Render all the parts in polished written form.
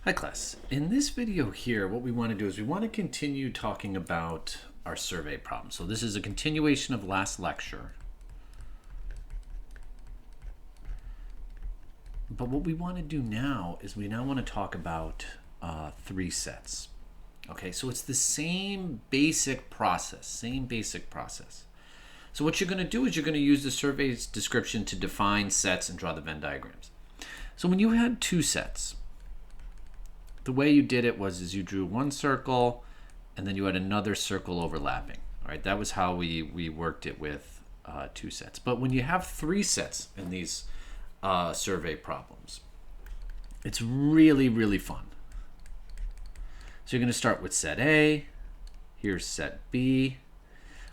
Hi class. In this video here, what we want to do is we want to continue talking about our survey problem. So this is a continuation of last lecture. But what we want to do now is we now want to talk about three sets. Okay, so it's the same basic process, So what you're going to do is you're going to use the survey's description to define sets and draw the Venn diagrams. So when you had two sets, the way you did it was you drew one circle and then you had another circle overlapping. All right, that was how we worked it with two sets. But when you have three sets in these survey problems, it's really, really fun. So you're going to start with set A, here's set B,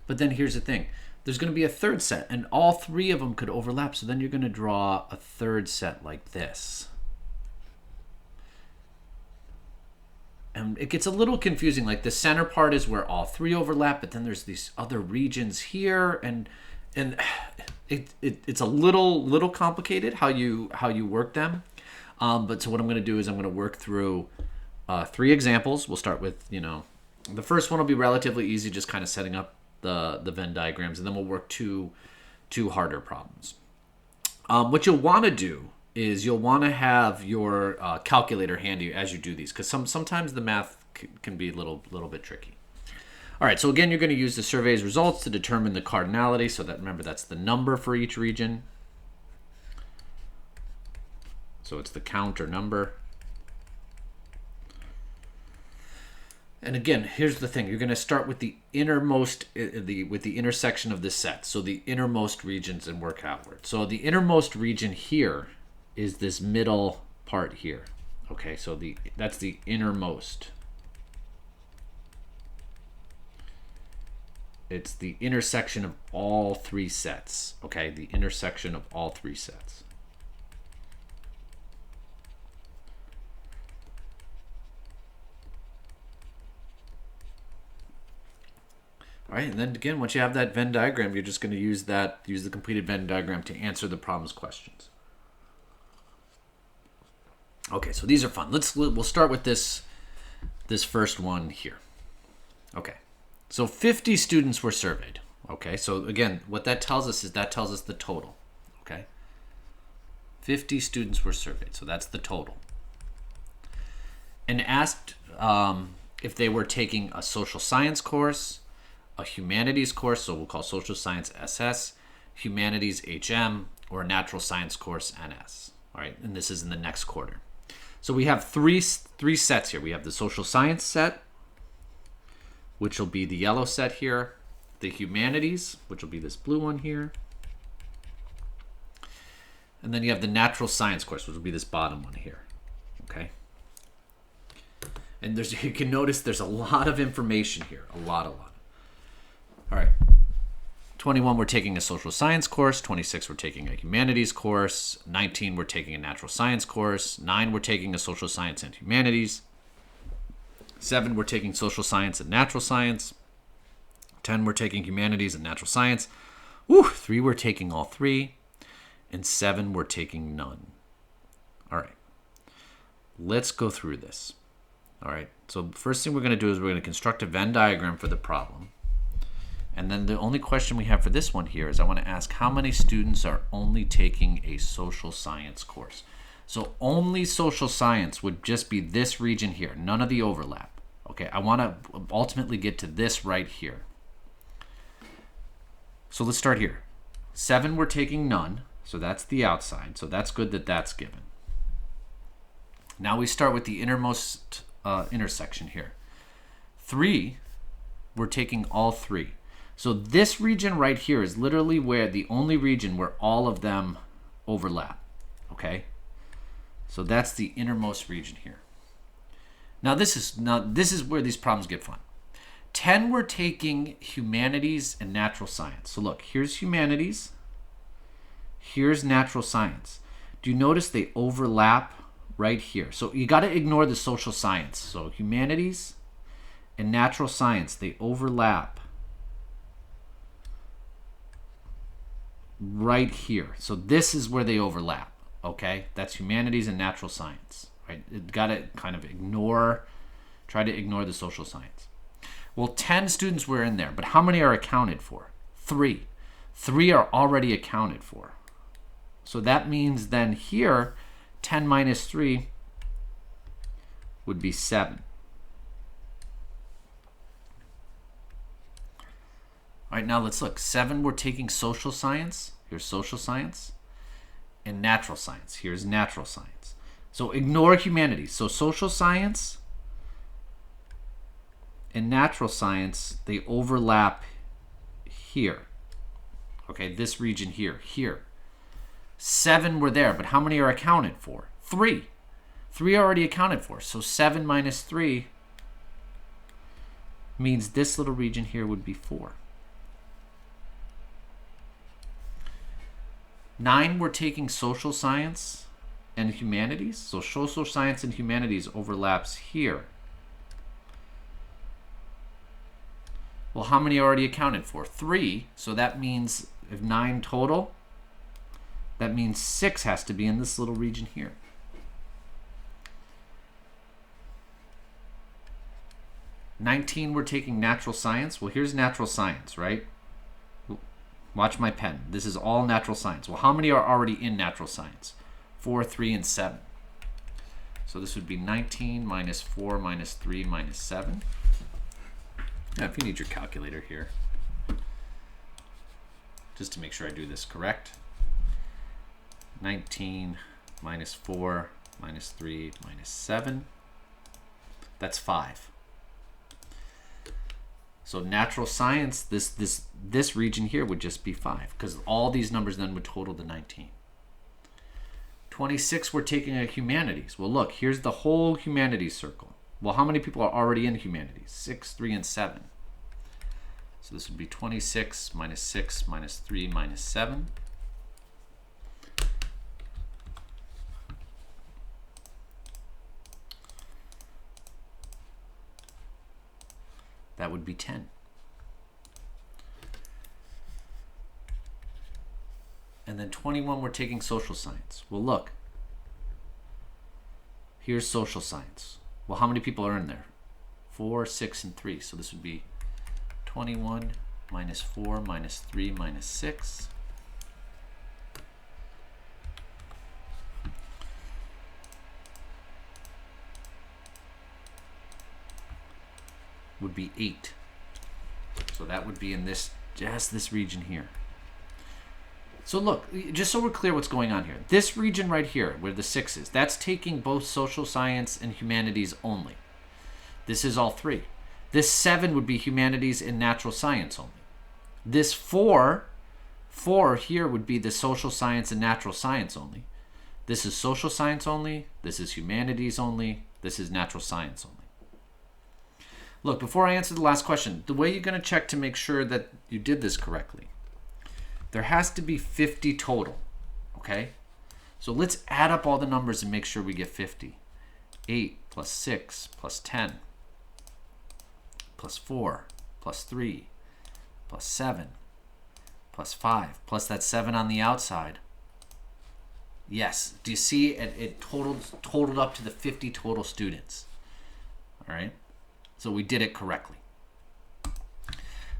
but then here's the thing. There's going to be a third set, and all three of them could overlap, so then you're going to draw a third set like this. And it gets a little confusing. Like the center part is where all three overlap, but then there's these other regions here, and it's a little complicated how you work them. But so what I'm going to do is I'm going to work through three examples. We'll start with the first one will be relatively easy, just kind of setting up the Venn diagrams, and then we'll work two harder problems. What you'll want to do is you'll want to have your calculator handy as you do these, because sometimes the math can be a little bit tricky. All right, so again, you're going to use the survey's results to determine the cardinality. So that, remember, that's the number for each region. So it's the count or number. And again, here's the thing. You're going to start with the innermost, with the intersection of the set. So the innermost regions, and work outward. So the innermost region here is this middle part here. Okay, so that's the innermost. It's the intersection of all three sets. Okay, the intersection of all three sets. All right, and then again, once you have that Venn diagram, you're just going to use the completed Venn diagram to answer the problem's questions. Okay, so these are fun. We'll start with this first one here. Okay, so 50 students were surveyed. Okay, so again, what that tells us is the total. Okay, 50 students were surveyed, so that's the total. And asked if they were taking a social science course, a humanities course, so we'll call social science SS, humanities HM, or a natural science course NS. All right, and this is in the next quarter. So we have three sets here. We have the social science set, which will be the yellow set here, the humanities, which will be this blue one here, and then you have the natural science course, which will be this bottom one here. Okay, and you can notice there's a lot of information here, a lot. All right. 21 we're taking a social science course, 26 we're taking a humanities course, 19 we're taking a natural science course, 9 we're taking a social science and humanities, 7 we're taking social science and natural science, 10 we're taking humanities and natural science, 3 we're taking all three, and 7 we're taking none. All right. Let's go through this. All right. So the first thing we're going to do is we're going to construct a Venn diagram for the problem. And then the only question we have for this one here is I want to ask how many students are only taking a social science course. So only social science would just be this region here, none of the overlap. Okay, I want to ultimately get to this right here. So let's start here. 7 we're taking none, so that's the outside. So that's good that that's given. Now we start with the innermost intersection here. 3 we're taking all three. So this region right here is literally the only region where all of them overlap. Okay, so that's the innermost region here. Now this is where these problems get fun. 10 we're taking humanities and natural science. So look, here's humanities, here's natural science. Do you notice they overlap right here? So you got to ignore the social science. So humanities and natural science, they overlap right here. So this is where they overlap. Okay, that's humanities and natural science. right? It got to kind of try to ignore the social science. Well, 10 students were in there, but how many are accounted for? 3. 3 are already accounted for. So that means then here, 10 minus 3 would be 7. All right, now let's look. 7, we're taking social science. Here's social science. And natural science. Here's natural science. So ignore humanities. So social science and natural science, they overlap here. Okay, this region here. 7 were there, but how many are accounted for? 3. 3 are already accounted for. So 7 minus 3 means this little region here would be 4. 9, we're taking social science and humanities. So social science and humanities overlaps here. Well, how many are already accounted for? 3. So that means if 9 total, that means 6 has to be in this little region here. "19, we're taking natural science. Well, here's natural science, right? Watch my pen. This is all natural science. Well, how many are already in natural science? 4, 3, and 7. So this would be 19 minus 4 minus 3 minus 7. Yeah, if you need your calculator here, just to make sure I do this correct. 19 minus 4 minus 3 minus 7. That's 5. So natural science, this region here would just be 5, because all these numbers then would total to 19. 26, we're taking a humanities. Well, look, here's the whole humanities circle. Well, how many people are already in humanities? 6, 3, and 7. So this would be 26 minus 6 minus 3 minus 7. That would be 10. And then 21, we're taking social science. Well, look. Here's social science. Well, how many people are in there? 4, 6, and 3. So this would be 21 minus 4 minus 3 minus 6. Would be 8. So that would be in just this region here. So look, just so we're clear what's going on here. This region right here, where the 6 is, that's taking both social science and humanities only. This is all 3. This 7 would be humanities and natural science only. This 4 here would be the social science and natural science only. This is social science only. This is humanities only. This is natural science only. Look, before I answer the last question, the way you're going to check to make sure that you did this correctly, there has to be 50 total, okay? So let's add up all the numbers and make sure we get 50. 8 plus 6 plus 10 plus 4 plus 3 plus 7 plus 5 plus that 7 on the outside. Yes, do you see it totaled up to the 50 total students, all right? So we did it correctly.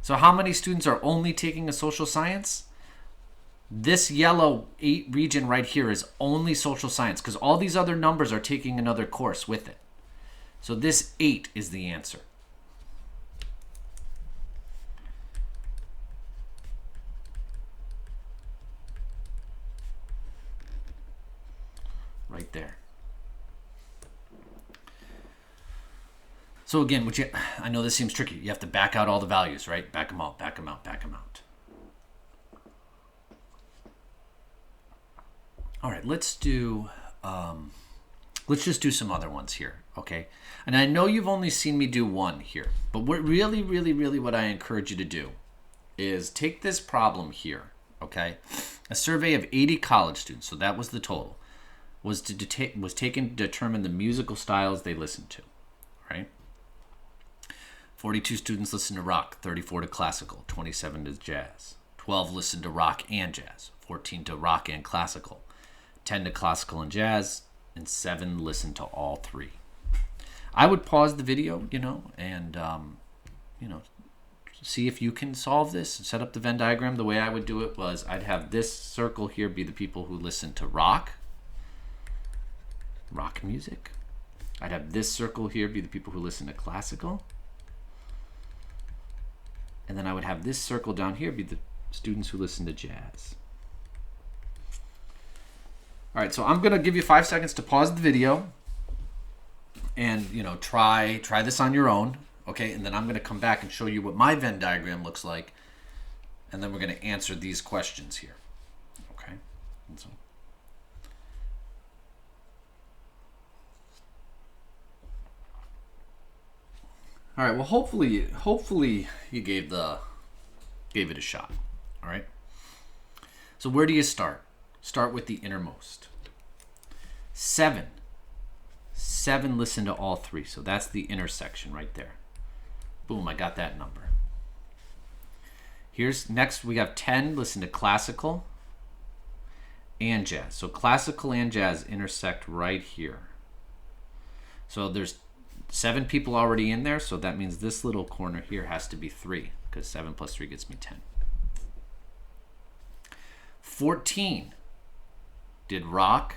So how many students are only taking a social science? This yellow 8 region right here is only social science, because all these other numbers are taking another course with it. So this 8 is the answer. Right there. So again, I know this seems tricky. You have to back out all the values, right? Back them out, back them out, back them out. All right, let's just do some other ones here, okay? And I know you've only seen me do one here, but what really what I encourage you to do is take this problem here, okay? A survey of 80 college students, so that was the total, was taken to determine the musical styles they listened to, right? 42 students listened to rock, 34 to classical, 27 to jazz. 12 listened to rock and jazz, 14 to rock and classical, 10 to classical and jazz, and 7 listened to all 3. I would pause the video, and, see if you can solve this. Set up the Venn diagram. The way I would do it was I'd have this circle here be the people who listen to rock music. I'd have this circle here be the people who listen to classical. And then I would have this circle down here be the students who listen to jazz. All right, so I'm going to give you 5 seconds to pause the video and, try this on your own. Okay, and then I'm going to come back and show you what my Venn diagram looks like, and then we're going to answer these questions here. Okay, and so. All right. Well, hopefully you gave it a shot. All right. So where do you start? Start with the innermost. 7 listen to all 3. So that's the intersection right there. Boom, I got that number. Here's next we have 10 listen to classical and jazz. So classical and jazz intersect right here. So there's 7 people already in there, so that means this little corner here has to be 3, because 7 plus 3 gets me 10. 14 did rock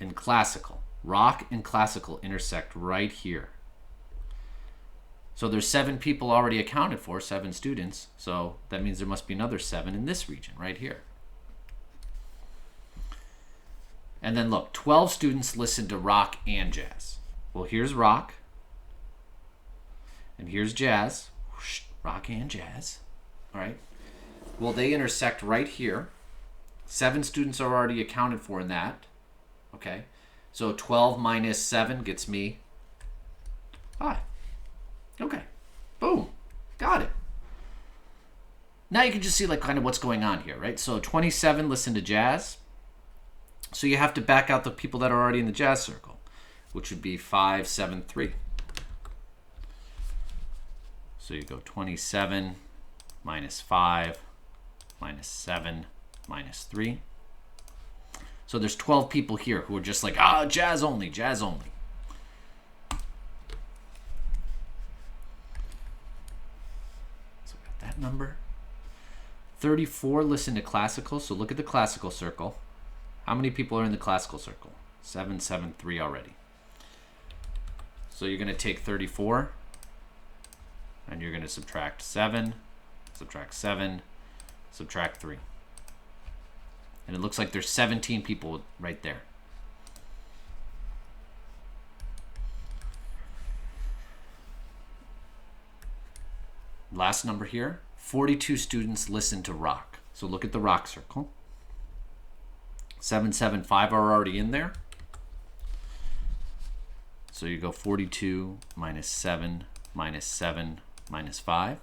and classical. Rock and classical intersect right here. So there's 7 people already accounted for, 7 students. So that means there must be another 7 in this region right here. And then look, 12 students listened to rock and jazz. Well, here's rock. And here's jazz. Rock and jazz. All right. Well, they intersect right here. 7 students are already accounted for in that. Okay. So 12 minus 7 gets me 5. Okay. Boom. Got it. Now you can just see like kind of what's going on here, right? So 27 listen to jazz. So you have to back out the people that are already in the jazz circle, which would be 5, 7, 3. So you go 27 minus 5 minus 7 minus 3. So there's 12 people here who are just like, jazz only, jazz only. So we got that number. 34 listen to classical. So look at the classical circle. How many people are in the classical circle? 7, 7, 3 already. So you're going to take 34 and you're going to subtract 7, subtract 7, subtract 3. And it looks like there's 17 people right there. Last number here, 42 students listen to rock. So look at the rock circle. 7, 7, 5 are already in there. So you go 42 minus 7 minus 7 minus 5.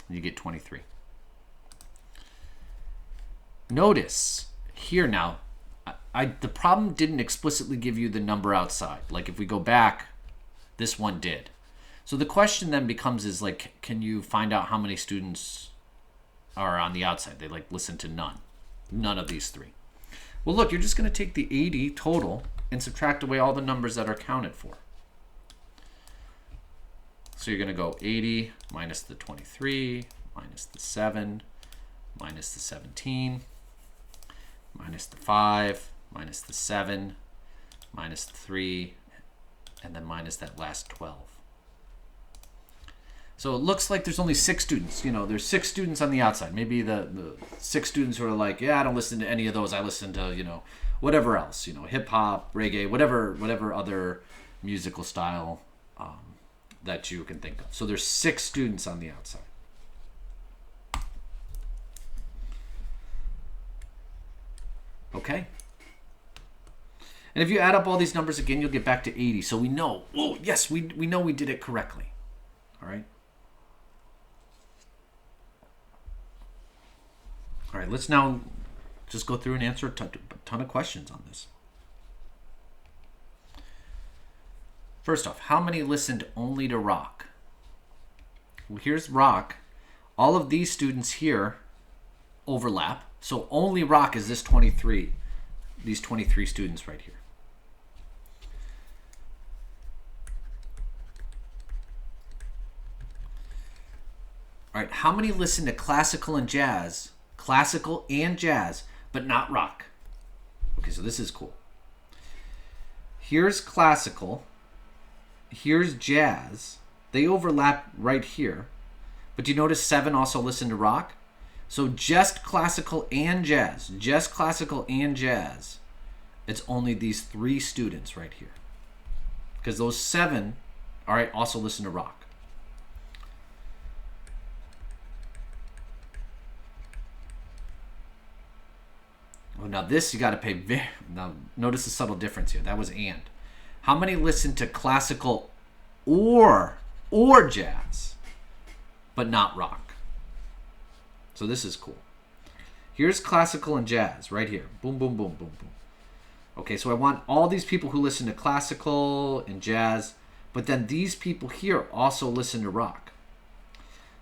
And you get 23. Notice here now, the problem didn't explicitly give you the number outside. Like if we go back, this one did. So the question then becomes is like, can you find out how many students are on the outside? They like listen to none of these 3. Well, look, you're just going to take the 80 total and subtract away all the numbers that are counted for. So you're going to go 80 minus the 23 minus the 7 minus the 17 minus the 5 minus the 7 minus the 3 and then minus that last 12. So it looks like there's only 6 students. There's 6 students on the outside. Maybe the 6 students who are like, I don't listen to any of those. I listen to, whatever else, hip hop, reggae, whatever other musical style that you can think of. So there's 6 students on the outside. Okay. And if you add up all these numbers again, you'll get back to 80. So we know, yes, we know we did it correctly. All right. All right, let's now just go through and answer a ton of questions on this. First off, how many listened only to rock? Well, here's rock. All of these students here overlap. So only rock is this 23. these 23 students right here. All right, how many listen to classical and jazz, but not rock? Okay, so this is cool. Here's classical, here's jazz. They overlap right here. But do you notice 7 also listen to rock? So just classical and jazz, it's only these 3 students right here. Because those 7, all right, also listen to rock. Oh, now this you got to pay now notice the subtle difference here. That was and. How many listen to classical or jazz, but not rock? So this is cool. Here's classical and jazz right here. Boom, boom, boom, boom, boom. Okay, so I want all these people who listen to classical and jazz, but then these people here also listen to rock.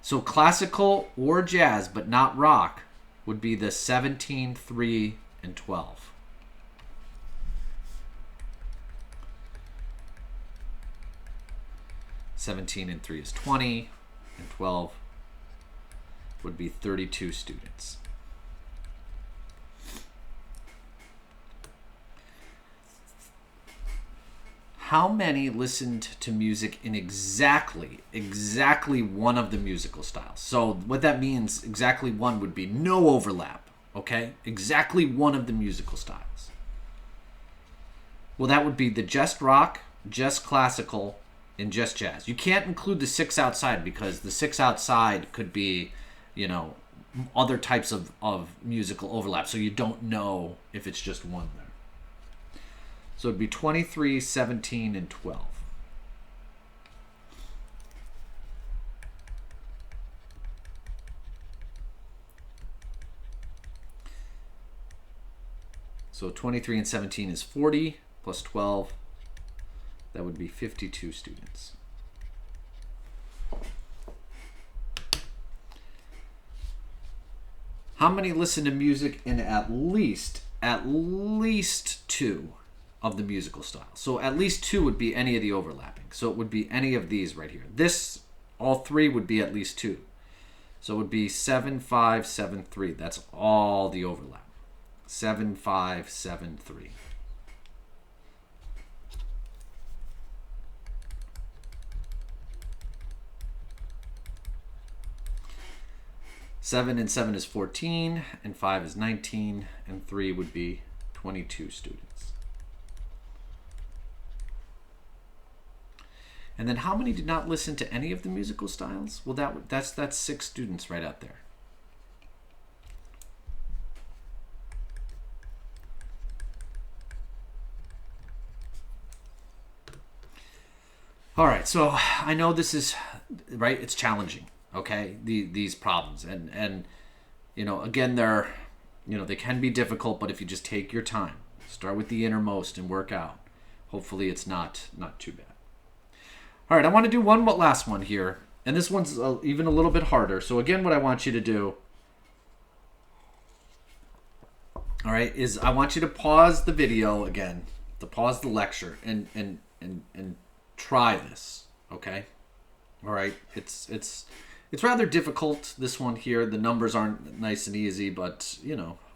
So classical or jazz, but not rock, would be the 17, 3, and 12. (17) and 3 is 20, and 12 would be 32 students. How many listened to music in exactly one of the musical styles? So what that means, exactly one would be no overlap, okay? Exactly one of the musical styles. Well, that would be the just rock, just classical, and just jazz. You can't include the 6 outside because the 6 outside could be, other types of musical overlap. So you don't know if it's just one there. So it'd be 23, 17, and 12. So 23 and 17 is 40 plus 12. That would be 52 students. How many listen to music in at least 2 of the musical styles? So at least 2 would be any of the overlapping. So it would be any of these right here. All 3 would be at least 2. So it would be 7, 5, 7, 3. That's all the overlap. 7, 5, 7, 3. Seven and 7 is 14, and 5 is 19, and 3 would be 22 students. And then how many did not listen to any of the musical styles? Well, that's 6 students right out there. All right, so I know this is, right, it's challenging, okay, these problems. And again, they can be difficult, but if you just take your time, start with the innermost and work out, hopefully it's not too bad. All right, I want to do one last one here, and this one's even a little bit harder. So again, what I want you to do, all right, is I want you to pause the video again, to pause the lecture, and try this, okay? All right, it's rather difficult, this one here. The numbers aren't nice and easy, but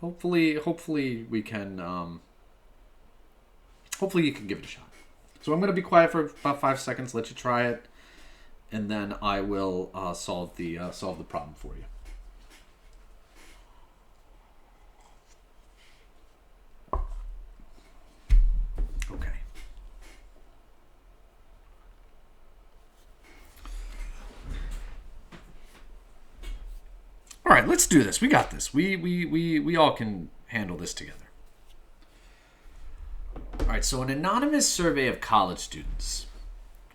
hopefully we can hopefully you can give it a shot. So I'm going to be quiet for about 5 seconds, let you try it, and then I will solve the problem for you. Okay. All right, let's do this. We got this. We all can handle this together. All right, so an anonymous survey of college students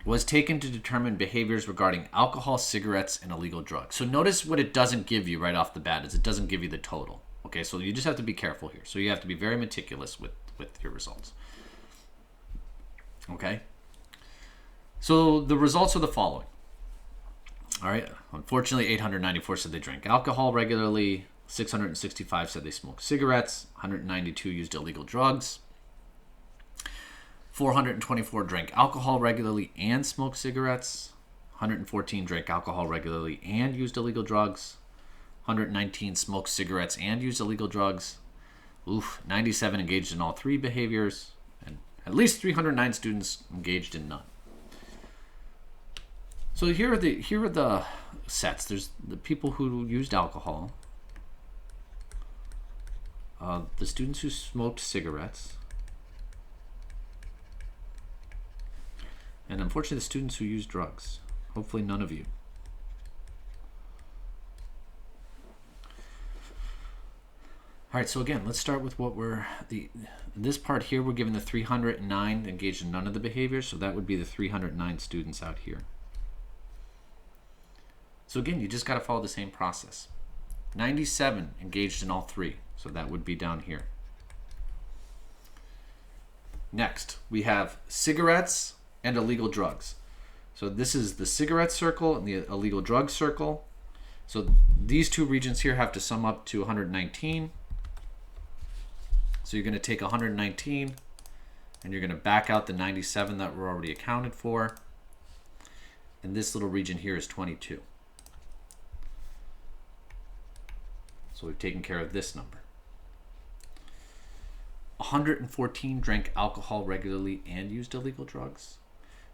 was taken to determine behaviors regarding alcohol, cigarettes, and illegal drugs. So notice what it doesn't give you right off the bat is it doesn't give you the total. Okay, so you just have to be careful here. So you have to be very meticulous with your results. Okay? So the results are the following. All right, unfortunately, 894 said they drank alcohol regularly. 665 said they smoked cigarettes. 192 used illegal drugs. 424 drank alcohol regularly and smoked cigarettes. 114 drank alcohol regularly and used illegal drugs. 119 smoked cigarettes and used illegal drugs. 97 engaged in all three behaviors. And at least 309 students engaged in none. So here are the sets. There's the people who used alcohol. The students who smoked cigarettes. And unfortunately, the students who used drugs. Hopefully none of you. All right, so again, let's start with what this part here, we're given the 309 engaged in none of the behaviors, so that would be the 309 students out here. So again, you just got to follow the same process. 97 engaged in all three, so that would be down here. Next, we have cigarettes and illegal drugs. So this is the cigarette circle and the illegal drug circle. So these two regions here have to sum up to 119. So you're going to take 119 and you're going to back out the 97 that were already accounted for. And this little region here is 22. So we've taken care of this number. 114 drank alcohol regularly and used illegal drugs.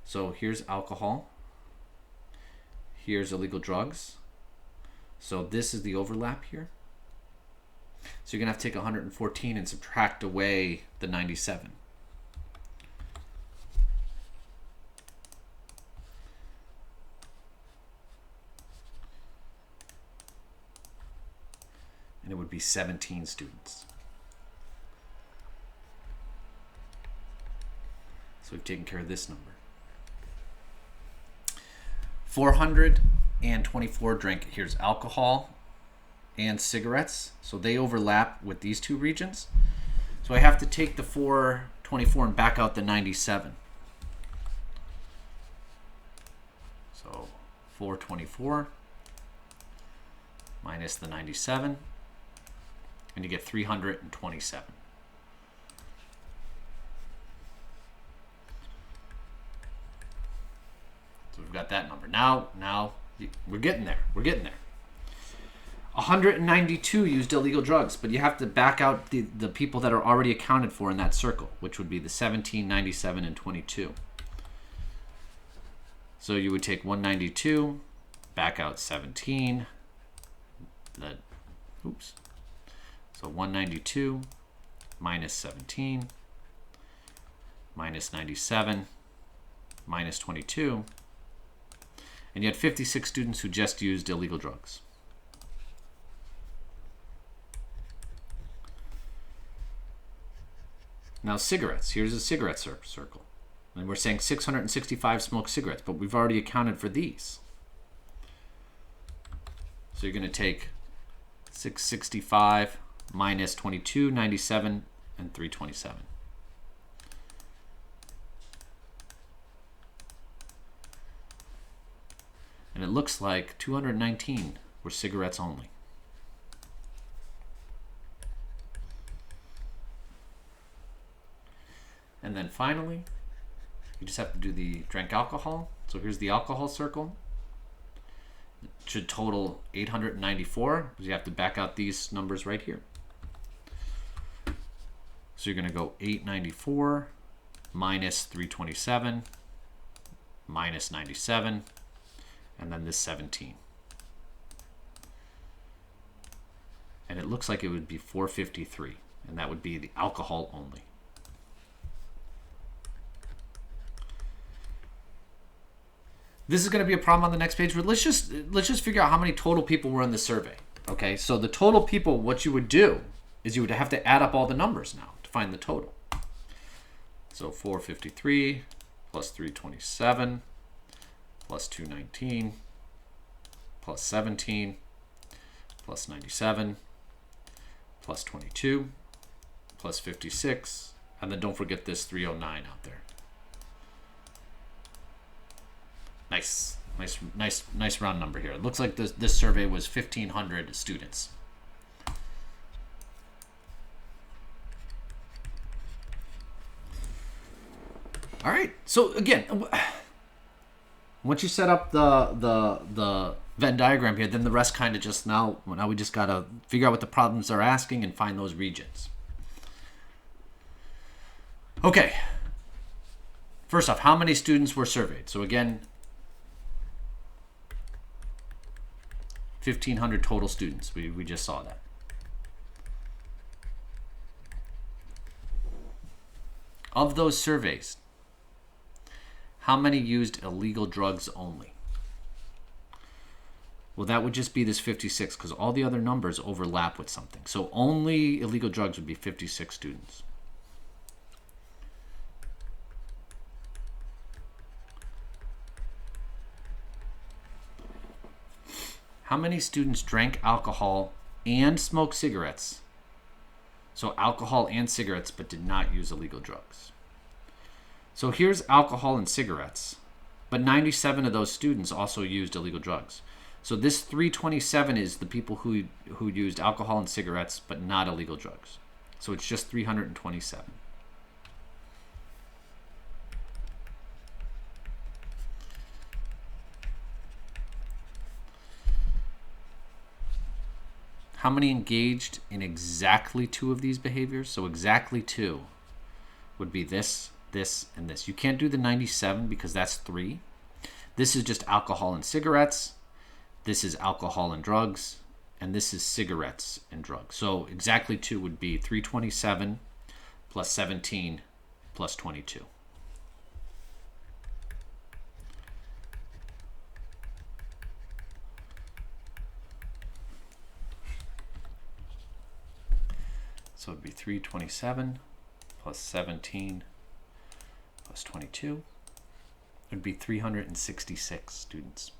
So here's alcohol. Here's illegal drugs. So this is the overlap here. So you're going to have to take 114 and subtract away the 97. And it would be 17 students. So we've taken care of this number. 424 drank, here's alcohol and cigarettes. So they overlap with these two regions. So I have to take the 424 and back out the 97. So 424 minus the 97, and you get 327. So we've got that number. Now we're getting there. We're getting there. 192 used illegal drugs, but you have to back out the people that are already accounted for in that circle, which would be the 17, 97, and 22. So you would take 192, back out 17. So 192 minus 17 minus 97 minus 22. And you had 56 students who just used illegal drugs. Now cigarettes, here's a cigarette circle. And we're saying 665 smoked cigarettes, but we've already accounted for these. So you're going to take 665 minus 22, 97, and 327. And it looks like 219 were cigarettes only. And then finally, you just have to do the drank alcohol. So here's the alcohol circle. It should total 894, because you have to back out these numbers right here. So you're going to go 894 minus 327 minus 97, and then this 17. And it looks like it would be 453, and that would be the alcohol only. This is going to be a problem on the next page, but let's just figure out how many total people were in the survey. Okay, so the total people, what you would do is you would have to add up all the numbers now to find the total. So 453 plus 327 plus 219 plus 17 plus 97 plus 22 plus 56, and then don't forget this 309 out there. Nice round number here. It looks like this survey was 1,500 students. All right. So again, once you set up the Venn diagram here, then the rest kind of just now we just got to figure out what the problems are asking and find those regions. Okay. First off, how many students were surveyed? So again, 1,500 total students. We just saw that. Of those surveys, how many used illegal drugs only? Well, that would just be this 56 because all the other numbers overlap with something. So only illegal drugs would be 56 students. How many students drank alcohol and smoked cigarettes? So alcohol and cigarettes, but did not use illegal drugs. So here's alcohol and cigarettes, but 97 of those students also used illegal drugs. So this 327 is the people who used alcohol and cigarettes, but not illegal drugs. So it's just 327. How many engaged in exactly 2 of these behaviors? So exactly 2 would be this, this, and this. You can't do the 97 because that's 3. This is just alcohol and cigarettes. This is alcohol and drugs. And this is cigarettes and drugs. So exactly 2 would be 327 plus 17 plus 22. So it would be 327 plus 17 plus 22. It would be 366 students.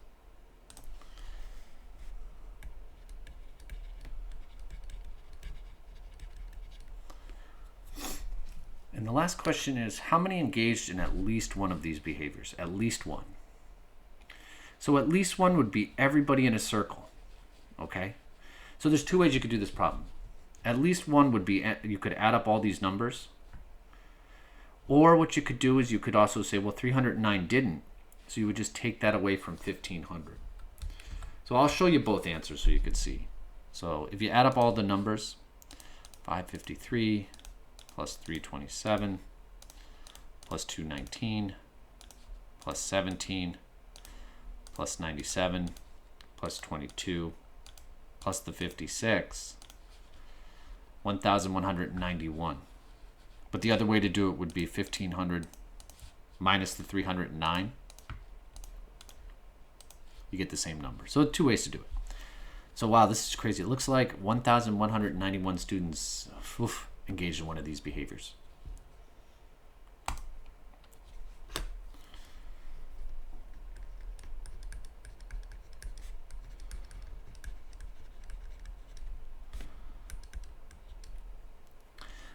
And the last question is, how many engaged in at least one of these behaviors? At least one. So at least one would be everybody in a circle. Okay? So there's 2 ways you could do this problem. At least one would be, you could add up all these numbers. Or what you could do is you could also say, well, 309 didn't. So you would just take that away from 1,500. So I'll show you both answers so you could see. So if you add up all the numbers, 553 plus 327 plus 219 plus 17 plus 97 plus 22 plus the 56, 1,191. But the other way to do it would be 1,500 minus the 309. You get the same number. So 2 ways to do it. So wow, this is crazy. It looks like 1,191 students engaged in one of these behaviors.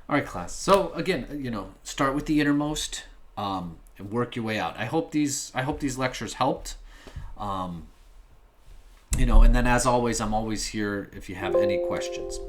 All right, class. So again, start with the innermost and work your way out. I hope these lectures helped. And then as always, I'm always here if you have any questions.